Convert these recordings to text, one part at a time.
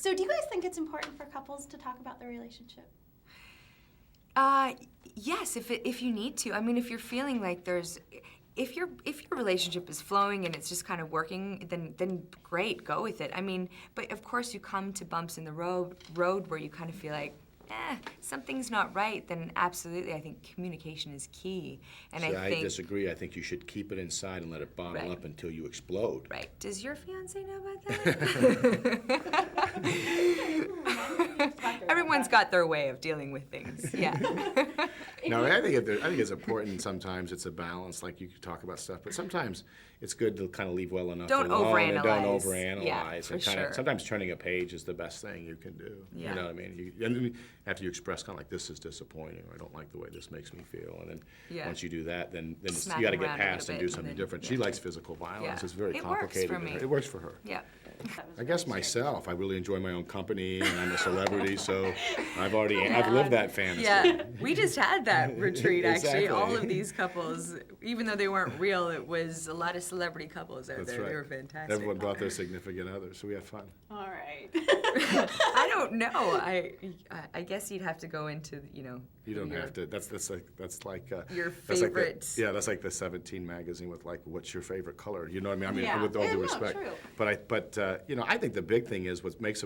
So do you guys think it's important for couples to talk about their relationship? Yes, if you need to. I mean, if you're feeling like if your relationship is flowing and it's just kind of working, then great, go with it. I mean, but of course you come to bumps in the road where you kind of feel like, something's not right, then absolutely, I think communication is key. And See, I think... disagree. I think you should keep it inside and let it bottle up until you explode. Right. Does your fiancé know about that? Everyone's got their way of dealing with things, yeah. No, I think it's important. Sometimes it's a balance, like you could talk about stuff, but sometimes it's good to kind of leave well enough Don't alone overanalyze. and don't overanalyze. Yeah, for sure. Sometimes turning a page is the best thing you can do. Yeah. You know what I mean? And then after you express kind of like, this is disappointing, or I don't like the way this makes me feel, and then once you do that, then you got to get past and do something different. She likes physical violence. It's very complicated. Works for me. It works for her. Yeah. I guess myself, I really enjoy my own company, and I'm a celebrity, so I've lived that fantasy. Yeah, we just had that retreat, actually. Exactly. All of these couples, even though they weren't real, it was a lot of celebrity couples out That's there. right. They were fantastic. Everyone brought their significant others, so we had fun. All right. I don't know. I guess you'd have to go into, You don't have to. That's like your favorite. favorite. That's like the 17 magazine with like, what's your favorite color? You know what I mean? Yeah. With all Yeah, due no, respect. true. But I think the big thing is what makes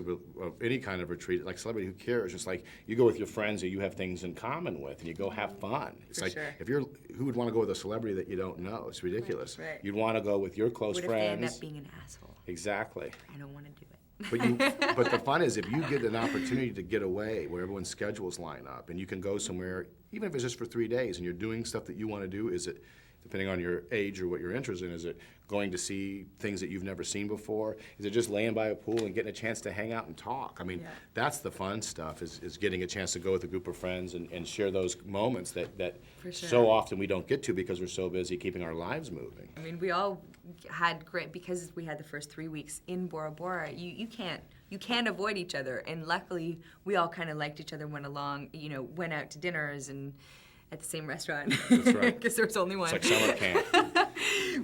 any kind of retreat, like celebrity, who cares? It's like you go with your friends that you have things in common with, and you go have fun. It's For like sure. who would want to go with a celebrity that you don't know? It's ridiculous. Right. You'd want to go with your close What friends. if they end up being an asshole? Exactly. I don't want to do it. But the fun is if you get an opportunity to get away where everyone's schedules line up and you can go somewhere, even if it's just for 3 days, and you're doing stuff that you want to do, is it, depending on your age or what you're interested in, is it going to see things that you've never seen before? Is it just laying by a pool and getting a chance to hang out and talk? I mean, that's the fun stuff, is getting a chance to go with a group of friends and share those moments that so often we don't get to because we're so busy keeping our lives moving. I mean, we all had great, because we had the first 3 weeks in Bora Bora, you can't avoid each other. And luckily, we all kind of liked each other, went out to dinners and at the same restaurant. That's right. Because there was only one. It's like summer camp.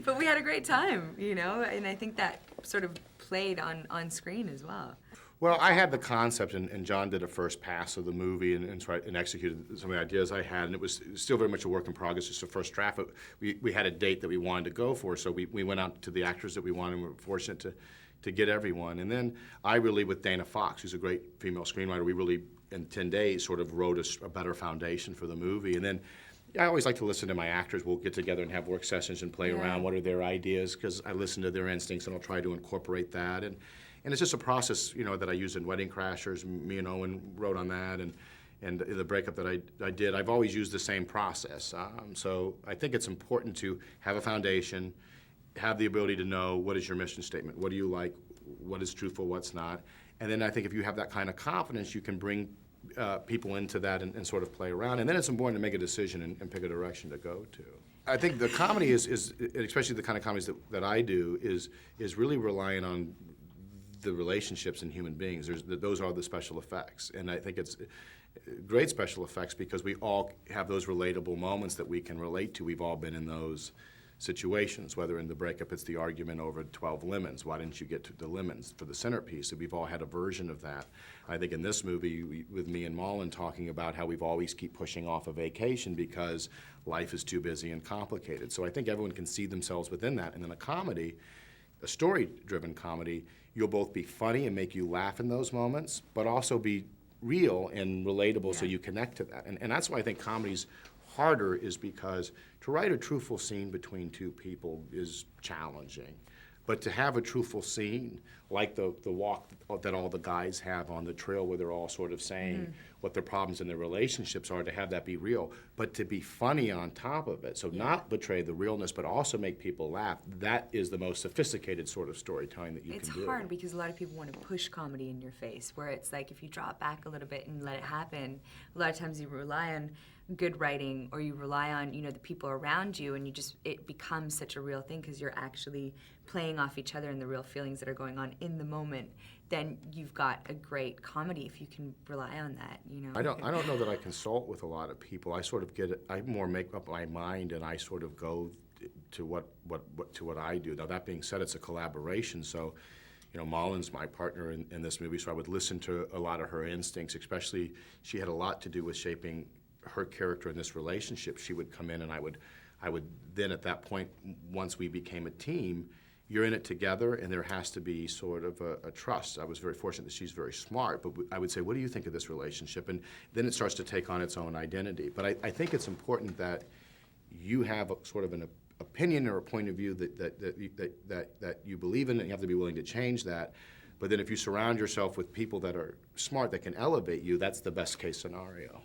But we had a great time, and I think that sort of played on screen as well. Well, I had the concept, and John did a first pass of the movie and executed some of the ideas I had, and it was still very much a work in progress, just a first draft. But we had a date that we wanted to go for, so we went out to the actors that we wanted, and we were fortunate to get everyone. And then I really, with Dana Fox, who's a great female screenwriter, we really, in 10 days, sort of wrote a better foundation for the movie. And then I always like to listen to my actors. We'll get together and have work sessions and play around. What are their ideas? Because I listen to their instincts, and I'll try to incorporate that. And it's just a process, that I use in Wedding Crashers. Me and Owen wrote on that, and the breakup that I did. I've always used the same process. So I think it's important to have a foundation, have the ability to know what is your mission statement, what do you like, what is truthful, what's not. And then I think if you have that kind of confidence, you can bring people into that and sort of play around. And then it's important to make a decision and pick a direction to go to. I think the comedy is especially the kind of comedies that I do, is really relying on the relationships in human beings. Those are the special effects. And I think it's great special effects because we all have those relatable moments that we can relate to. We've all been in those situations, whether in the breakup it's the argument over 12 lemons. Why didn't you get to the lemons for the centerpiece? And we've all had a version of that. I think in this movie, with me and Malin talking about how we've always keep pushing off a vacation because life is too busy and complicated. So I think everyone can see themselves within that. And then a comedy, a story-driven comedy, you'll both be funny and make you laugh in those moments, but also be real and relatable so you connect to that. And that's why I think comedy's harder, is because to write a truthful scene between two people is challenging. But to have a truthful scene, like the walk that all the guys have on the trail where they're all sort of saying what their problems in their relationships are, to have that be real, but to be funny on top of it. So not betray the realness, but also make people laugh. That is the most sophisticated sort of storytelling that you can do. It's hard because a lot of people want to push comedy in your face, where it's like if you drop back a little bit and let it happen, a lot of times you rely on good writing, or you rely on the people around you, and it becomes such a real thing because you're actually playing off each other and the real feelings that are going on in the moment. Then you've got a great comedy if you can rely on that. I don't know that I consult with a lot of people. I sort of I more make up my mind, and I sort of go to what I do. Now that being said, it's a collaboration, so Malin's my partner in this movie, so I would listen to a lot of her instincts, especially she had a lot to do with shaping her character in this relationship. She would come in and I would then at that point, once we became a team, you're in it together and there has to be sort of a trust. I was very fortunate that she's very smart, but I would say, what do you think of this relationship? And then it starts to take on its own identity. But I think it's important that you have sort of an opinion or a point of view that you believe in, and you have to be willing to change that. But then if you surround yourself with people that are smart, that can elevate you, that's the best case scenario.